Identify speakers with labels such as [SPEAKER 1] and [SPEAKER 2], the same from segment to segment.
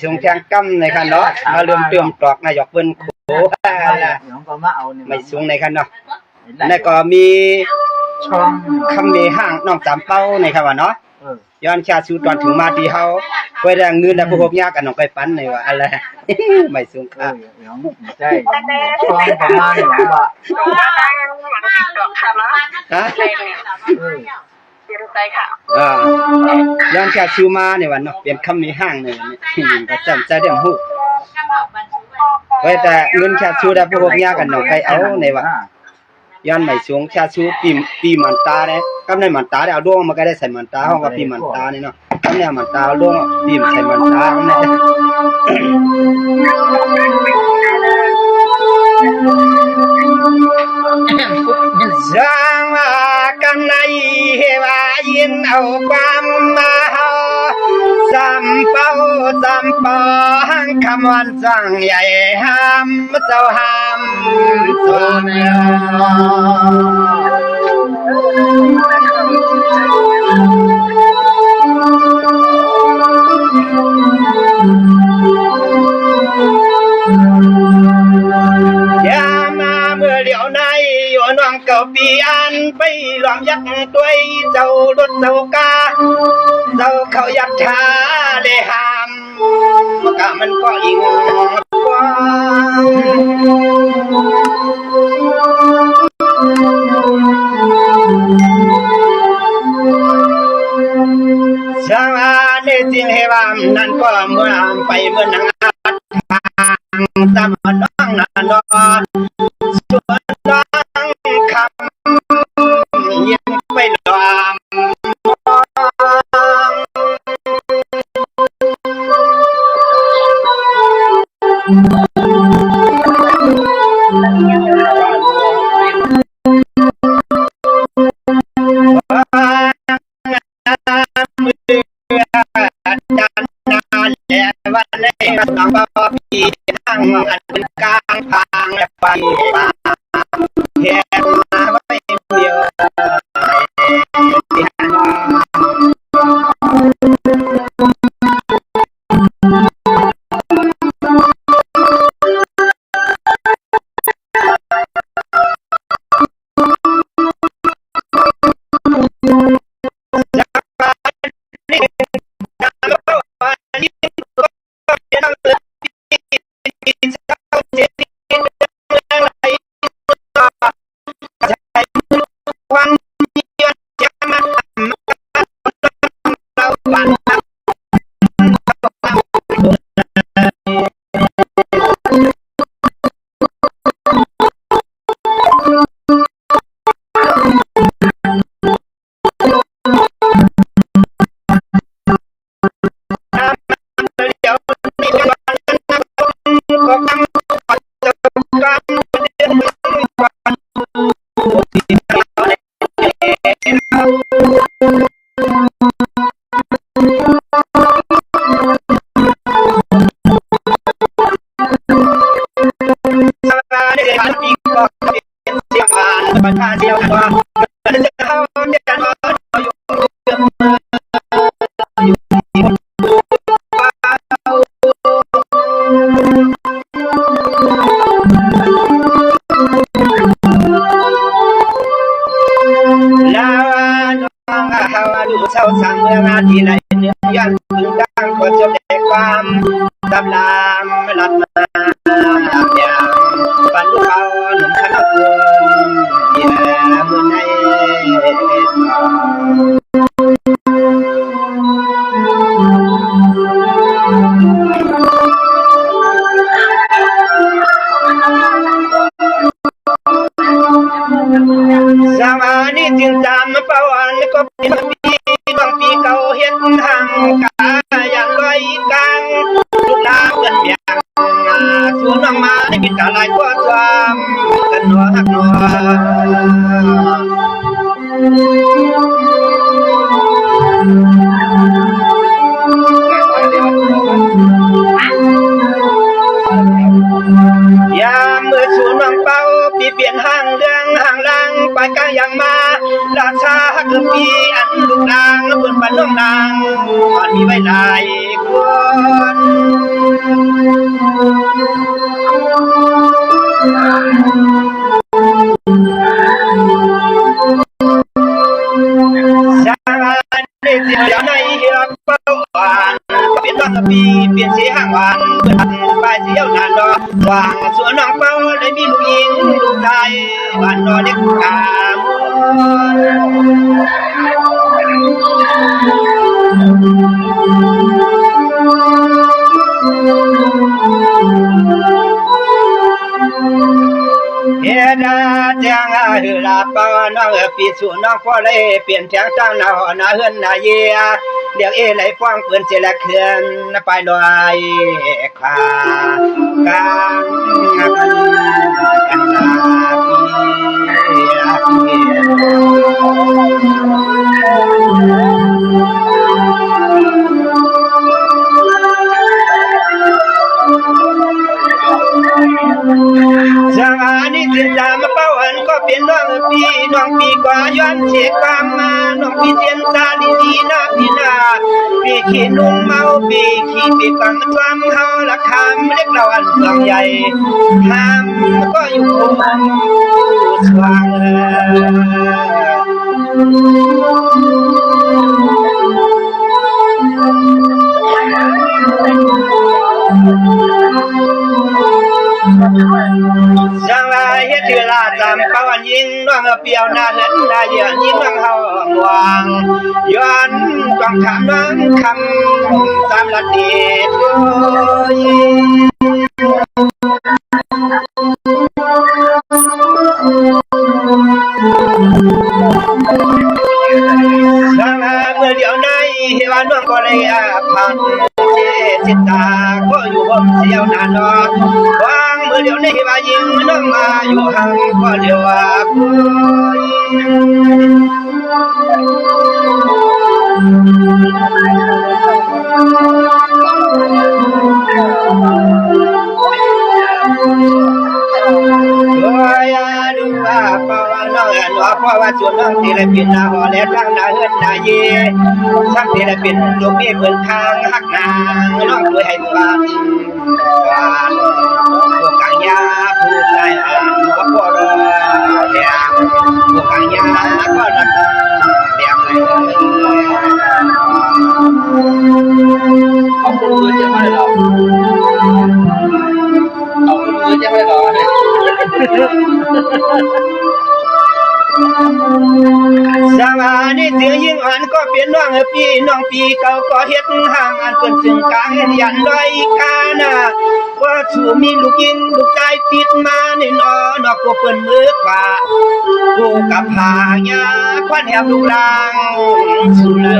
[SPEAKER 1] ทรงแทงกำในคันเนาะมาเริ่มเติมตอกนายกเปิ้นโขไม่สูงในคันเนาะแล้วก็มีช่องคำเมห้างน้องตามเป้าในคันว่าเนาะย้อนชาสูตอนถึงมาที่เฮาไว้แรงเงินแล้วพวกยากกันน้องไปปั้นในว่าอะไรไม่สูงค่ะ
[SPEAKER 2] ใช่ช่องประมาณอย่างว่า
[SPEAKER 1] ฮะย้อนชาชิวมาในวันเนาะเปลี่ยนคำมีห้างในวันนี้ก็จำใจเดี๋ยวฮู้ไว้แต่เงินชาชิวได้พวกยากันน้องไปเอาในว่าย้อนไม่สูงชาชิวปีมันตาเนี่ยกำในมันตาได้เอาดวงมาก็ได้ใส่มันตาห้องก็ปีมันตานี่เนาะกำเนี่ยมันตาเอาดวงปีใส่มันตาเนี่ยจังว่ากันในว่ายินเอาความมาเฮาจำเป้าจำปองคำวันจังใหญ่ห้ามเจ้าห้ามตัวเมียน้องเก่าปีอันไปหลอมยักตัวเจ้ารถเจ้ากาเจ้าเขายัดชาได้ห้ามกะมันก็อิงกว้างชาวเนติเฮวามนั่นก็เมื่อไปเมื่อนังอาทางตามน้องนานอนสวนน้องคำยังไปลามวันนี้น้องก็พี่นั่งอันเป็นกลางทางและไปป่าเห็นมาไม่เดียวเดียวว่าเขาจะนอนอยู่ดูเศร้าสั่งเมื่องานที่ไหนเนื้อยันถึงดังคนจบในความตำรามรัดมาอย่างปันลูกเขาหนุ่มขนาดเกินแย่เมื่อในสมาธิจึงจำประวันก็เป็นบางปีเก่าเห็นห่างกาอย่างลอยกลางลูกน้ำกันอย่างสูน้องมาในกิจการกว่าความกันหนัวหักหนัวยามเมื่อสูน้องเป้าปีเปลี่ยนห่างเรื่องห่างล่างไปกลางอย่างมาราชาคือปีอันลูกนางเปิดปันน้องนางมันมีไว้หลายคน องปีเปลี่ยนสีห่างหวานเปิดไปเสียวนานดอกวางสวนน้องเป้าได้มีลูกหญิงลูกชายบ้านนอเล็กกามเฮดาเจียงอาหือลาปาน้องปีสู่น้องพ่อเลยเปลี่ยนแจงตั้งหน้าหอนาเฮือนนาเยียเดี๋ยวไหลฟ้องเปืนเสียละเคลื่อนไปลอยขากางกันนาจังอันนี้ถึงจะมาเป้าอันก็เป็นน้องปีกว่าย้อนเสียความมาน้องปีเทียนตาดีนะพี่นาปีขี้นุ่งเมาปีขี้ปีกังความเฮาละคำเล็กเราอันสองใหญ่ทำก็อยู่สว่างจังไรเฮ็ดคือลาจำป้าวันยิงน้องเปียวนาเห็นนาเยือนยิงน้องเฮาหวังย้อนต้องคำน้องคำตามละเดียดจังเมื่อเดียวในเฮวาน้องก็เลยผ่านจิตตาก็อยู่บนเสียวนานวางเมื่อเดียวนี้ว่ายิงน้องมาอยู่ห่างก็เดียวว่าคุยดูว่าเพราะว่าน้องเพราะว่าชวนน้องที่เลยเป็นนาหอและทั้งนาเฮือนนาเย่ทั้งที่เลยเป็นลูกเมียเปิดทางหักนางน้องด้วยให้ฟังพวกกังยาผู้ใจหัวพ่อรอเดียมพวกกังยาก็รักเดียมเลย
[SPEAKER 2] เอาคนอื่นจะไม่หรอกเอาคนอื่นจะไม่หรอก
[SPEAKER 1] สามานี่เสียยิ่งอันก็เป็นน้องปีเก่าก็เฮ็ดห่างอันเป็นซึ่งกลางยันดอยกานะว่าชูมีลูกยิงลูกชายติดมาในนอกก็เปิ้นมือขวาผู้กับหายาควันแหบลูกลางสุเลื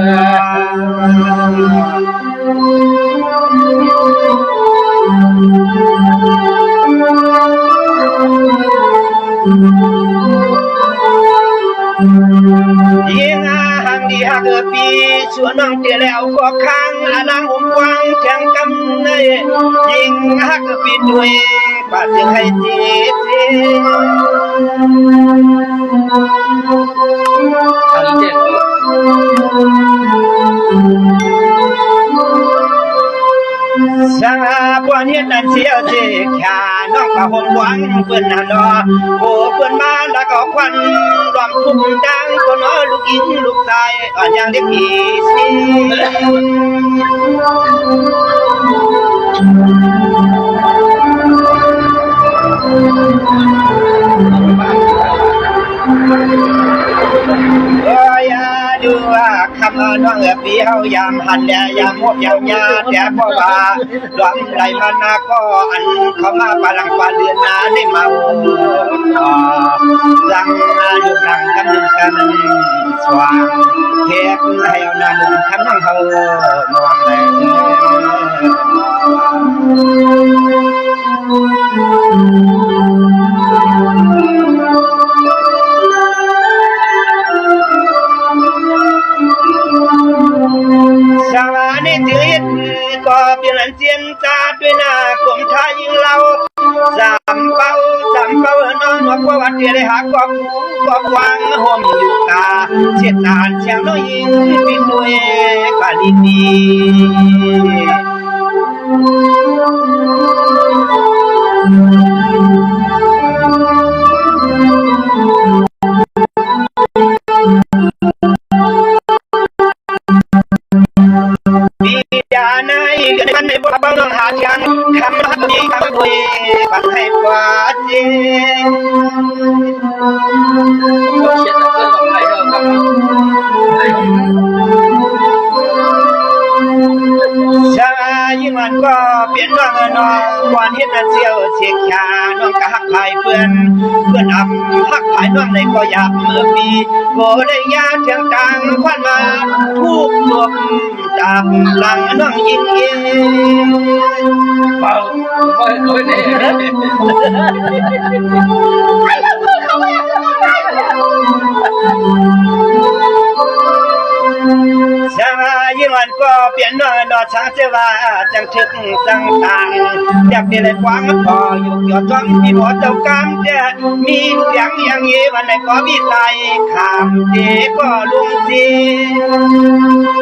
[SPEAKER 1] ยิงห่างดีหักปีส่วนน้องเตี้ยแล้วก็ค้างอาลังอมกวางแข่งกันเลยยิงหักปีด้วยปาดยังให้จี
[SPEAKER 2] อันนี้เจ็บ
[SPEAKER 1] สังอาปวนเฮ็ดนั่นเสียวเจขาน้องก็หงหวังเปิ้นน่ะเนาะโอ้เปิ้นมาแล้วก็ควันรวมทุ่มดังก็น้อลูกอินลูกชายอ่อนยังเด็กอีสิดูว่าคำน้องปีเฮายามหันแลยามมบยามยาแต่เพราะว่าหลวงไหลมานาก็อันเขามาปาลังปาเดือนนาได้มาสั่งลูกหลังกันกันสว่างเฮ็ดให้เอานาเมืองคำน้องเฮามองเลยสวานิถือก็เป็นอันเจียนจาด้วยหน้ากลมท่ายิงเราสามเป้านอนหัวประวัติได้หากอบกอบวางห่มอยู่ตาเช็ดตาเชียงน้อยยิงปิดด้วยปานินีปีดาใน ปันให้กว่าจริงชายิ่งมันก็เปลี่ยนน้องน้องวันเห็นเสียวเสียขาน้องกะหักภายเพื่อนอับหักภายน้องในก็อยากเมื่อปีโบได้ยาเทียงตังควันมาทุกลมจากหลังน้องยิง
[SPEAKER 2] เบาเบาตัวนี้
[SPEAKER 1] ชายิ่งวันก็เปลี่ยนน้องน้องช่างเสว่าจังทึกจังตังอยากได้เลยกว้างพออยู่เกี่ยวจ้องที่หมอเจ้ากำจะมีเสียงอย่างนี้วันไหนก็มีใจขามเด็กก็ลุงซี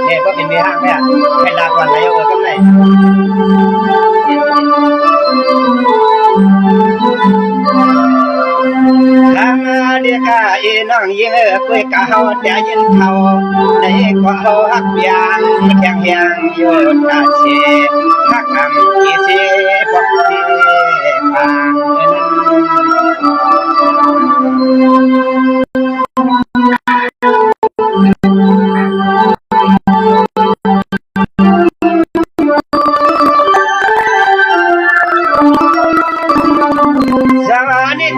[SPEAKER 1] เนี่ยก็เป็นเมียห้างเนี่ยใครลาก่อนไหนเอากำไหนทางเดียกาอีน้องยิงคุยกะเฮาแต่ยินเขาในก็เฮาฮักยางแข็งแรงอยู่ตาเสฮักคำกี่เสพวกเสปาง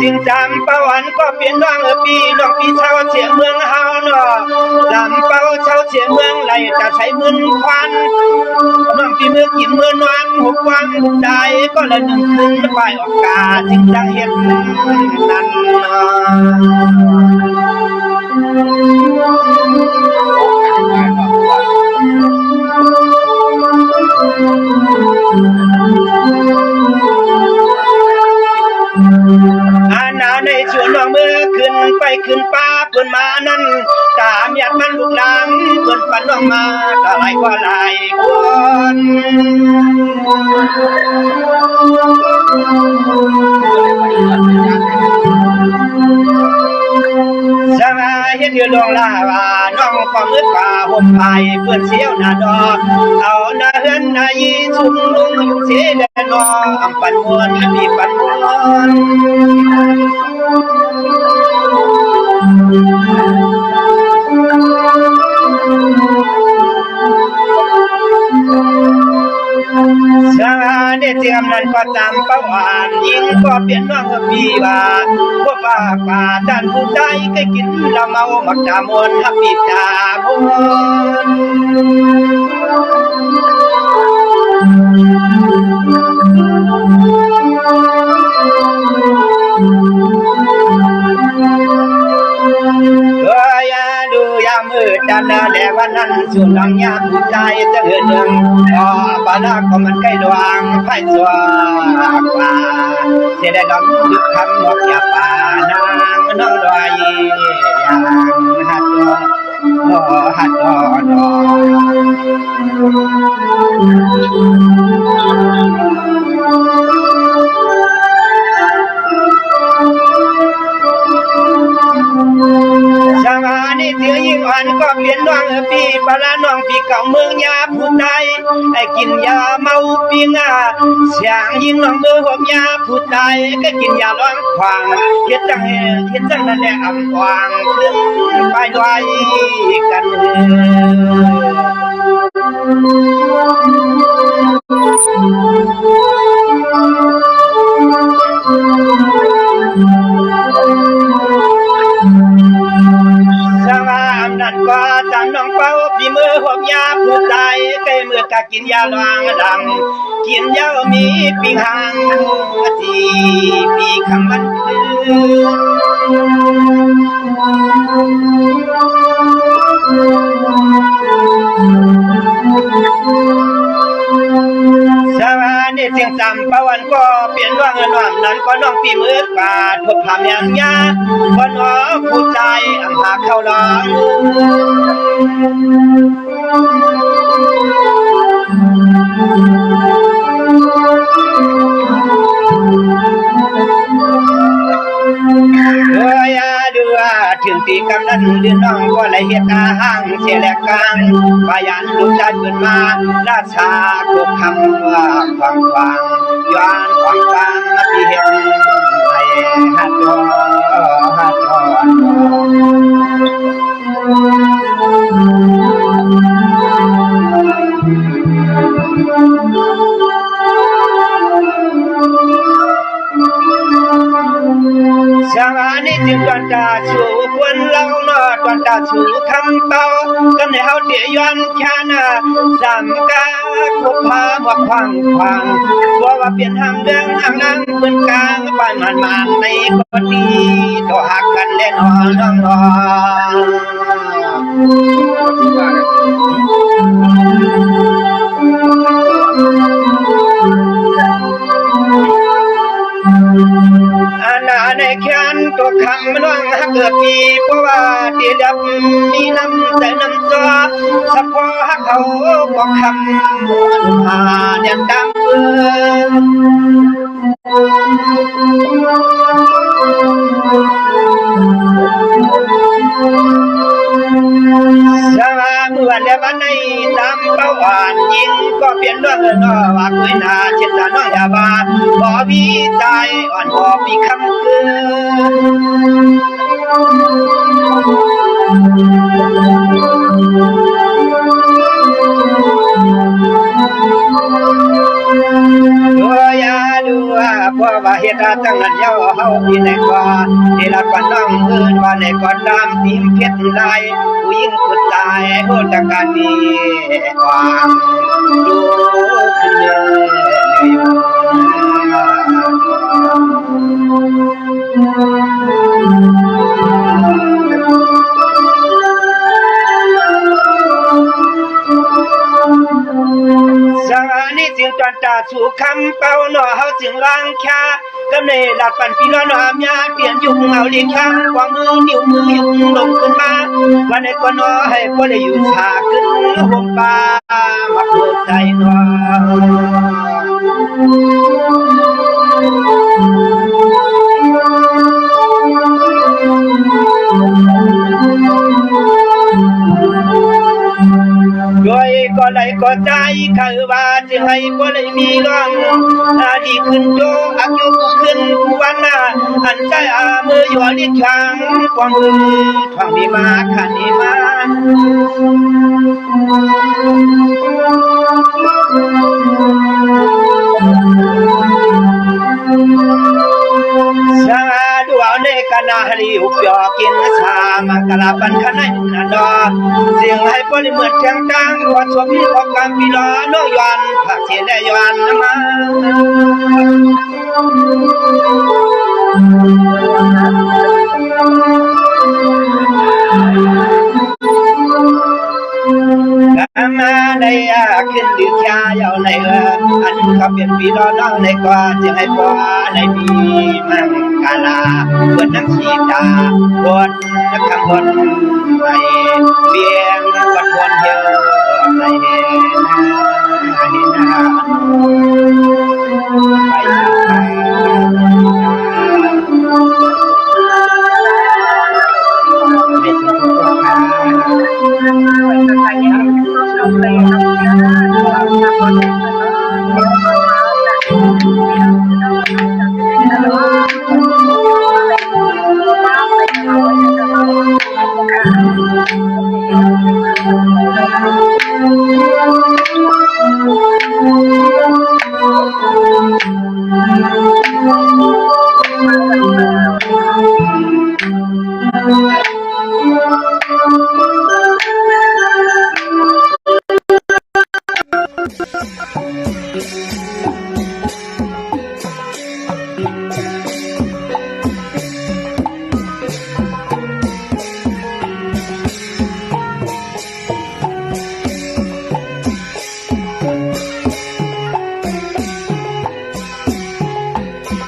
[SPEAKER 1] จึงจำประวันก็เปลี่ยนน้องปีน้องปีชาวเชียงเมืองเฮาเนาะจำเป้าชาวเชียงเมืองไหลจะใช้มือควันน้องปีมือกินมือนวันหกวันใจก็เลยหนึ่งคืนไปออกกาจึงจังเห็นนั่นเนาะในชวนน้องมือขึ้นไปขึ้นป้าเพื่อนมานั่นตามอยากมันลูกหลังเพื่อนฝันน้องมาก็หลายกว่าหลายคนสมาเฮ็ดอยู่ดงลาว่าน้องก็มืดกว่าห่มไผ่เพื่อนเสียวหน้าดอกเอาหน้าเฮือนหน้ายีชุมลุงอยู่เสียแดนน้องปันมวนมีปันมวนชาได้เตรียมนั้นก็ตามประวัติยิงก็เปลี่ยนน้องปีว่าพวกป่าด้านผู้ใจก็กินละเมามักตามวนฮับปีตาบุมือดันแต่วันนั้นสุดหลังยามใจจะเหือหนึ่งพอปานาก็มันใกล้ดวงไฟสว่างกว่าเสียได้ดำดึกคำบอกอย่าป่านางน้องดอยอย่างหัดดอหัดดอชาวนี่เสียยิ่งอ่อนก็เปลี่ยนน้องปีปลาน้องปีเก่าเมืองยาผู้ใดไอ้กินยาเมาปีงาเสียงยิ่งน้องเมืองหอบยาผู้ใดก็กินยาล้างขวางเฮ็ดจังนั่นแหละอำควางขึ้นไปด้วยกันสวามนั่นก็จันน้องเป้าปีมือหอบยาผู้ใจใกล้มือกะกินยาลางดำกินยามีปีหางที่ปีคำมันสวานี่เสียงจำประวันก็เปลี่ยนว่างเงินว่างนั้นก็น้องปีมือกาทบทำอย่างยาวันหอผู้ใจอังหาเข้าล้างถึงปีกำนันเดือนน้องก็เลยเฮ็ดอาหางเสียแหลกกลางพยันลูกชายขึ้นมาราชาก็คำว่าฟัง ย้อนของกลางมาปีเห็นในฮัดจอฮัดจอ สวานิจึงตอนตาชูควรเล่าเนาะตอนตาชูคำเป่ากันในเฮาเดียย้อนแค่น่ะสามกาคบพาบ่ควางบ่ว่าเปลี่ยนทางเรื่องทางนั้นเพิ่นกลางปานมันในคนดีต่อหักกันแน่นอนน้องอาณาในแขนตัวคำน้องหักเกิดปีเพราะว่าตีดำมีน้ำแต่น้ำตัวสะพอหักเขาบอกคำบุญหาเดียนดำสวาเมื่อเดวันในตามเป้าหวานยิงก็เปลี่ยนเรื่องนอว่าคุยนาเช่นน้องยาบาบ่มีใจอ่อนบ่มีคำคือยาดูว่าเพราะว่าเหตุตั้งนั้นเย้าเฮาที่ไหนกว่าที่ละก่อนน้องอื่นว่าในก่อนตามทีมเพชรลายผู้หญิงผู้ตายโหดการดีความดูขึ้นเรื่อยสวานิจึงตอนตาสู่คำเป่าหน่อเฮาจึงล้างแค่กำเนิดหลัดปันพี่น้องหามยาเปลี่ยนยุงเอาเลี้ยงข้างกว่ามือนิ้วมือยุงลงขึ้นมาวันในก่อนน้อให้พ่อได้อยู่ฉากขึ้นห่มป่ามาเปิดใจน้อด้วยก็ไหลก็ใจข้าว่าจะให้บ่ได้มีร้องดีขึ้นโยอักยุขึ้นผู้วันน่ะอันใจมือหยอดลิ้นข้างความมือทางนี้มาขันนี้มาสาดูเอาในกนาหริวเปียกินชามากลาปันขนันนาดอเสียงให้บริเมือดแข็งกลางขอชมของการปีล้อน้อยวันผักเสียได้วันมามาได้ขึ้นดื้อชาเยาในอันเขาเปลี่ยนปีล้อน้องในกว่าจะให้พ่อในปีมังกาลาบนน้ำชีตาบนคำบนไปเบียงบัดวนเหี่ยวในเห็น